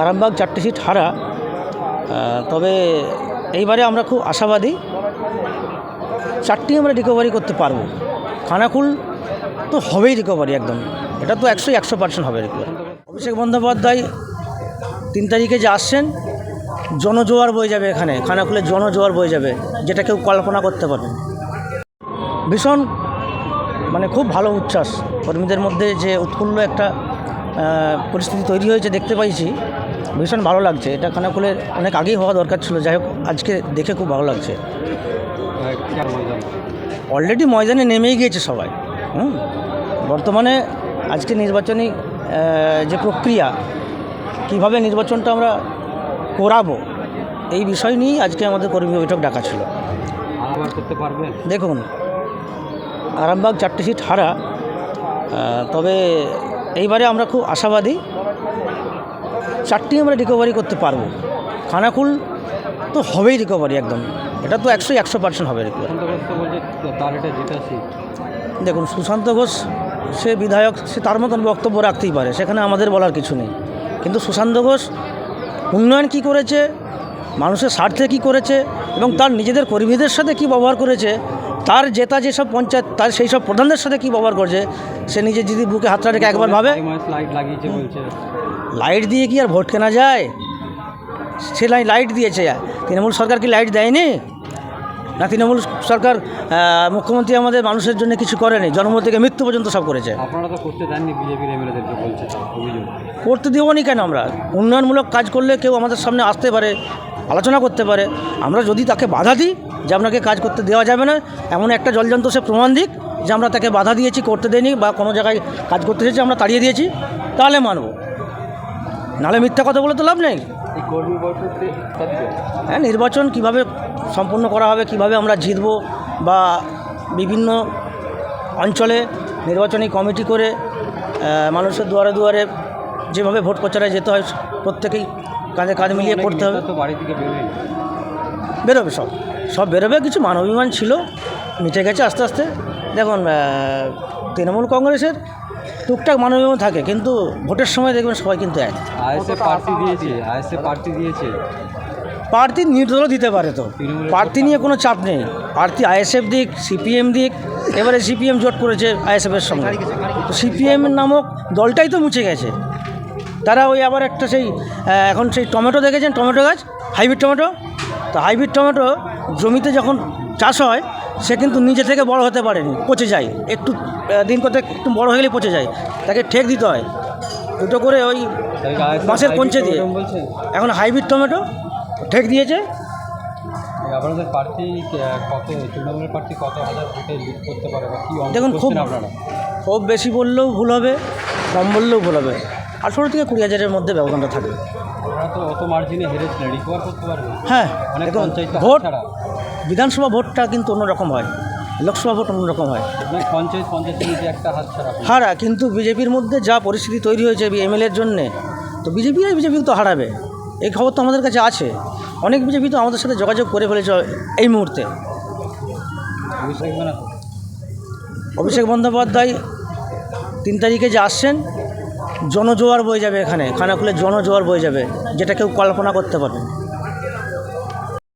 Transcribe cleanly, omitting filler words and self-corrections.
Arambagh 4টে seat হারা, তবে এইবারে আমরা খুব আশাবাদী 4টি আমরা রিকভারি করতে পারবো। খানাকুল তো হবেই রিকভারি, একদম এটা তো 100% হবে রিকভারি। অভিষেক বন্দ্যোপাধ্যায় 3 তারিখে যে আসছেন, জনজোয়ার বয়ে যাবে এখানে, খানাকুলে জনজোয়ার বয়ে যাবে, যেটা কেউ কল্পনা করতে পারবে। ভীষণ খুব ভালো উচ্ছ্বাস, কর্মীদের মধ্যে যে উৎফুল্ল একটা পরিস্থিতি তৈরি হয়েছে দেখতে পাইছি, ভীষণ ভালো লাগছে। এটা খানাকুলের অনেক আগেই হওয়া দরকার ছিল, যাই হোক আজকে দেখে খুব ভালো লাগছে। অলরেডি ময়দানে নেমেই গিয়েছে সবাই। বর্তমানে আজকে নির্বাচনী যে প্রক্রিয়া, কিভাবে নির্বাচনটা আমরা করাবো, এই বিষয় নিয়েই আজকে আমাদের কর্মী বৈঠক ডাকা ছিল। দেখুন, আরামবাগ 4টে সিট হারা, তবে এইবারে আমরা খুব আশাবাদী 4টি আমরা রিকভারি করতে পারবো। খানাকুল তো হবেই রিকভারি, একদম এটা তো 100% হবে রিকভারি। দেখুন, সুশান্ত ঘোষ সে বিধায়ক, সে তার মতন বক্তব্য রাখতেই পারে, সেখানে আমাদের বলার কিছু নেই। কিন্তু সুশান্ত ঘোষ উন্নয়ন কী করেছে, মানুষের স্বার্থে কী করেছে এবং তার নিজেদের কর্মীদের সাথে কী ব্যবহার করেছে, তার জেতা যেসব পঞ্চায়েত, তার সেই সব প্রধানদের সাথে কী ব্যবহার করছে, সে নিজে যদি বুকে হাতটা রেখে একবার ভাবে। লাইট দিয়ে কি আর ভোট কেনা যায়? সে লাইট দিয়েছে। তৃণমূল সরকার কি লাইট দেয়নি? না, তৃণমূল সরকার মুখ্যমন্ত্রী আমাদের মানুষের জন্য কিছু করেনি, জন্ম থেকে মৃত্যু পর্যন্ত সব করেছে। আপনারা তো করতে দেননি, বিজেপির এমএলএদেরকে বলছে অভিযোগ। করতে দেবনি কেন? আমরা উন্নয়নমূলক কাজ করলে কেউ আমাদের সামনে আসতে পারে, আলোচনা করতে পারে। আমরা যদি তাকে বাধা দিই যে আপনাকে কাজ করতে দেওয়া যাবে না, এমন একটা জলযন্ত্র সে প্রমাণ দিক যে আমরা তাকে বাধা দিয়েছি, করতে দেয়নি, বা কোনো জায়গায় কাজ করতে এসেছি আমরা তাড়িয়ে দিয়েছি, তাহলে মানব। নাহলে মিথ্যা কথা বলে তো লাভ নেই। হ্যাঁ, নির্বাচন কিভাবে সম্পন্ন করা হবে, কিভাবে আমরা জিতব, বা বিভিন্ন অঞ্চলে নির্বাচনী কমিটি করে মানুষের দুয়ারে দুয়ারে যেভাবে ভোট প্রচারে যেতে হয়, প্রত্যেকেই কাঁধে কাঁধ মিলিয়ে করতে হবে। বেরোবে, সব বেরোবে। কিছু মানবাভিমান ছিল, মিটে গেছে আস্তে আস্তে। দেখুন, তৃণমূল কংগ্রেসের টুকটাক মানবাভিমান থাকে, কিন্তু ভোটের সময় দেখবেন সবাই কিন্তু এক। প্রার্থী নির্দলও দিতে পারে, তো প্রার্থী নিয়ে কোনো চাপ নেই। প্রার্থী আইএসএফ দিক, সিপিএম দিক, এবারে সিপিএম জোট করেছে আইএসএফের সঙ্গে, তো সিপিএমের নামক দলটাই তো মুছে গেছে। তারা ওই আবার একটা সেই এখন সেই টমেটো দেখেছেন, টমেটো গাছ, হাইব্রিড টমেটো, তো হাইব্রিড টমেটো জমিতে যখন চাষ হয়, সে কিন্তু নিজে থেকে বড় হতে পারেনি, পচে যায়, একটু দিন করতে একটু বড় হয়ে গেলে পচে যায়, তাকে ঠেক দিতে হয় দুটো করে ওই বাঁশের কঞ্চে দিয়ে। এখন হাইব্রিড টমেটো ঠেক দিয়েছে। আপনাদের প্রার্থী তৃণমূলের প্রার্থী কত হাজার ভোটে লিড করতে পারে? দেখুন, খুব বেশি বললেও ভুল হবে, কম বললেও ভুল হবে। 18 থেকে 20,000-এর মধ্যে ব্যবধানটা থাকবে। আপনারা তো অত মার্জিনে হেরেছিলেন, রিকভার করতে পারবেন? হ্যাঁ, ভোট, বিধানসভা ভোটটা কিন্তু অন্যরকম হয়, লোকসভা ভোট অন্যরকম হয়। পঞ্চায়েত একটা হারা, কিন্তু বিজেপির মধ্যে যা পরিস্থিতি তৈরি হয়েছে এমএলএর জন্যে, তো বিজেপি তো হারাবে, এই খবর তো আমাদের কাছে আছে। অনেক বিজেপি তো আমাদের সাথে যোগাযোগ করে ফেলেছে এই মুহূর্তে। অভিষেক বন্দ্যোপাধ্যায় 3 তারিখে যে আসছেন, জনজোয়ার বয়ে যাবে এখানে, খানাকুলে জনজোয়ার বয়ে যাবে, যেটা কেউ কল্পনা করতে পারবে।